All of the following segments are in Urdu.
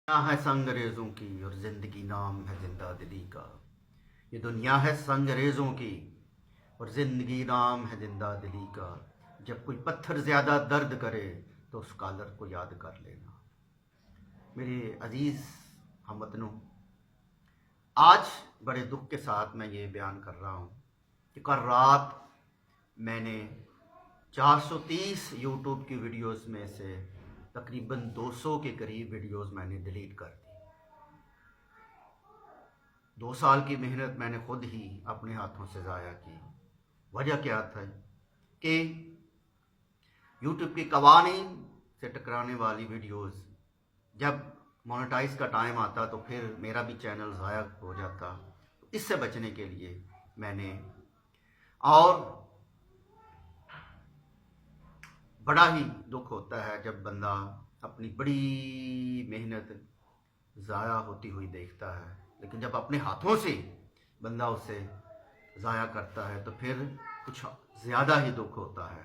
دنیا ہے سنگریزوں کی اور زندگی نام ہے زندہ دلی کا. یہ دنیا ہے سنگریزوں کی اور زندگی نام ہے زندہ دلی کا. جب کوئی پتھر زیادہ درد کرے تو اس کالر کو یاد کر لینا. میرے عزیز ہم وطنوں، آج بڑے دکھ کے ساتھ میں یہ بیان کر رہا ہوں کہ کل رات میں نے 430 یوٹیوب کی ویڈیوز میں سے تقریباً 200 کے قریب ویڈیوز میں نے ڈیلیٹ کر دی. 2 سال کی محنت میں نے خود ہی اپنے ہاتھوں سے ضائع کی. وجہ کیا تھا کہ یوٹیوب کے قوانین سے ٹکرانے والی ویڈیوز جب مونیٹائز کا ٹائم آتا تو پھر میرا بھی چینل ضائع ہو جاتا. اس سے بچنے کے لیے میں نے، اور بڑا ہی دکھ ہوتا ہے جب بندہ اپنی بڑی محنت ضائع ہوتی ہوئی دیکھتا ہے، لیکن جب اپنے ہاتھوں سے بندہ اسے ضائع کرتا ہے تو پھر کچھ زیادہ ہی دکھ ہوتا ہے.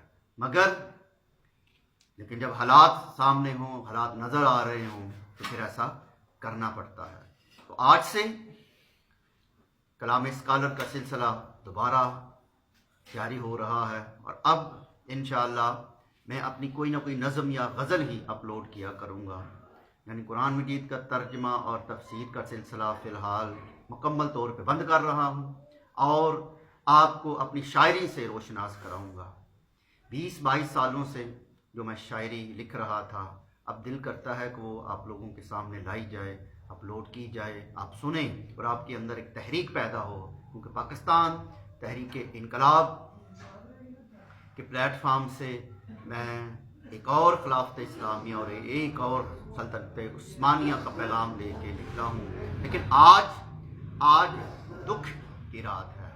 لیکن جب حالات سامنے ہوں، حالات نظر آ رہے ہوں تو پھر ایسا کرنا پڑتا ہے. تو آج سے کلام اسکالر کا سلسلہ دوبارہ جاری ہو رہا ہے، اور اب انشاءاللہ میں اپنی کوئی نہ کوئی نظم یا غزل ہی اپلوڈ کیا کروں گا. یعنی قرآن مجید کا ترجمہ اور تفسیر کا سلسلہ فی الحال مکمل طور پہ بند کر رہا ہوں اور آپ کو اپنی شاعری سے روشناس کراؤں گا. 20-22 سالوں سے جو میں شاعری لکھ رہا تھا، اب دل کرتا ہے کہ وہ آپ لوگوں کے سامنے لائی جائے، اپلوڈ کی جائے، آپ سنیں اور آپ کے اندر ایک تحریک پیدا ہو. کیونکہ پاکستان تحریک انقلاب کے پلیٹ فارم سے میں ایک اور خلافت اسلامیہ اور ایک اور سلطنت عثمانیہ کا پیغام لے کے نکلا ہوں. لیکن آج دکھ کی رات ہے.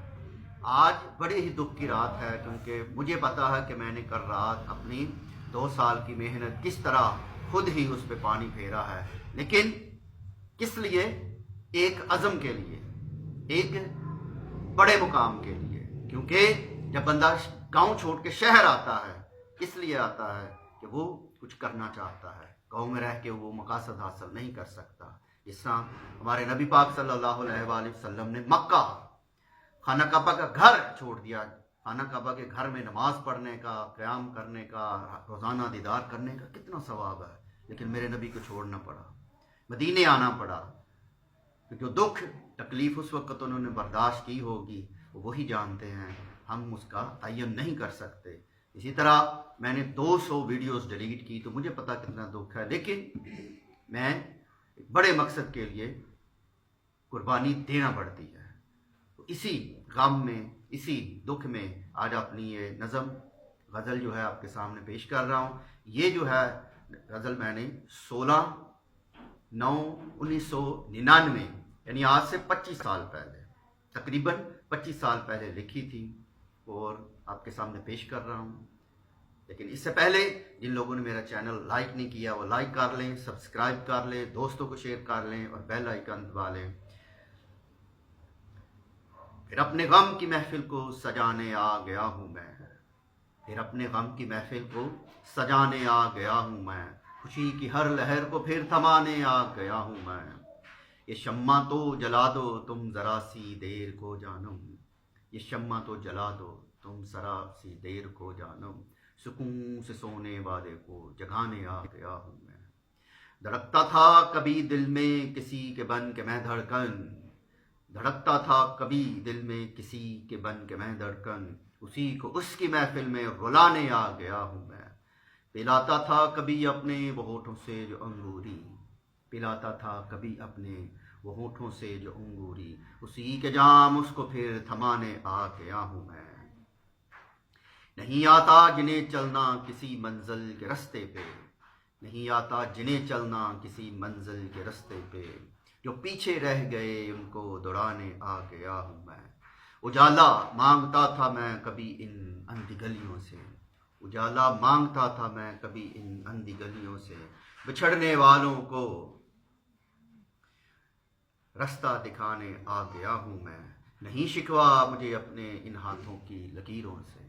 آج بڑے ہی دکھ کی رات ہے، کیونکہ مجھے پتا ہے کہ میں نے کل رات اپنی 2 سال کی محنت کس طرح خود ہی اس پہ پانی پھیرا ہے. لیکن کس لیے؟ ایک عزم کے لیے، ایک بڑے مقام کے لیے. کیونکہ جب بندہ گاؤں چھوڑ کے شہر آتا ہے، اس لیے آتا ہے کہ وہ کچھ کرنا چاہتا ہے. گاؤں میں رہ کے وہ مقاصد حاصل نہیں کر سکتا. جس طرح ہمارے نبی پاک صلی اللہ علیہ وآلہ وسلم نے مکہ، خانہ کعبہ کا گھر چھوڑ دیا. خانہ کعبہ کے گھر میں نماز پڑھنے کا، قیام کرنے کا، روزانہ دیدار کرنے کا کتنا ثواب ہے. لیکن میرے نبی کو چھوڑنا پڑا، مدینے آنا پڑا. جو دکھ تکلیف اس وقت انہوں نے برداشت کی ہوگی وہ وہی جانتے ہیں، ہم اس کا تعین نہیں کر سکتے. اسی طرح میں نے 200 ویڈیوز ڈیلیٹ کی تو مجھے پتا کتنا دکھ ہے، لیکن میں ایک بڑے مقصد کے لیے قربانی دینا پڑتی ہے. تو اسی غم میں، اسی دکھ میں آج اپنی یہ نظم غزل جو ہے آپ کے سامنے پیش کر رہا ہوں. یہ جو ہے غزل میں نے 16/9/1999 یعنی آج سے 25 سال پہلے، تقریباً 25 سال پہلے لکھی تھی اور آپ کے سامنے پیش کر رہا ہوں. لیکن اس سے پہلے جن لوگوں نے میرا چینل لائک نہیں کیا وہ لائک کر لیں، سبسکرائب کر لیں، دوستوں کو شیئر کر لیں اور بیل آئیکن دبا لیں. پھر اپنے غم کی محفل کو سجانے آ گیا ہوں میں، پھر اپنے غم کی محفل کو سجانے آ گیا ہوں میں، خوشی کی ہر لہر کو پھر تھمانے آ گیا ہوں میں. یہ شمع تو جلا دو تم ذرا سی دیر کو جانم، یہ شمع تو جلا دو تم ذرا سی دیر کو جانم، سکون سے سونے والے کو جگانے آ گیا ہوں میں. دھڑکتا تھا کبھی دل میں کسی کے بن کے میں دھڑکن، دھڑکتا تھا کبھی دل میں کسی کے بن کے میں دھڑکن، اسی کو اس کی محفل میں رلانے آ گیا ہوں میں. پلاتا تھا کبھی اپنے وہ ہونٹوں سے جو انگوری، پلاتا تھا کبھی اپنے وہ ہونٹوں سے جو انگوری، اسی کے جام اس کو پھر تھمانے آ گیا ہوں میں. نہیں آتا جنہیں چلنا کسی منزل کے رستے پہ، نہیں آتا جنہیں چلنا کسی منزل کے رستے پہ، جو پیچھے رہ گئے ان کو دوڑانے آ گیا ہوں میں. اجالا مانگتا تھا میں کبھی ان اندھی گلیوں سے، اجالا مانگتا تھا میں کبھی ان اندھی گلیوں سے، بچھڑنے والوں کو رستہ دکھانے آ گیا ہوں میں. نہیں شکوا مجھے اپنے ان ہاتھوں کی لکیروں سے.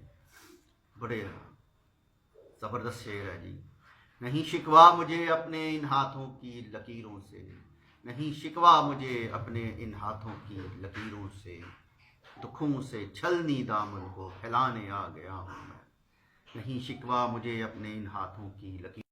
بڑے زبردست شعر ہے جی. نہیں شکوا مجھے اپنے ان ہاتھوں کی لکیروں سے، نہیں شکوا مجھے اپنے ان ہاتھوں کی لکیروں سے، دکھوں سے چھلنی دامن کو پھیلانے آ گیا ہوں میں، نہیں شکوا مجھے اپنے ان ہاتھوں کی لکیروں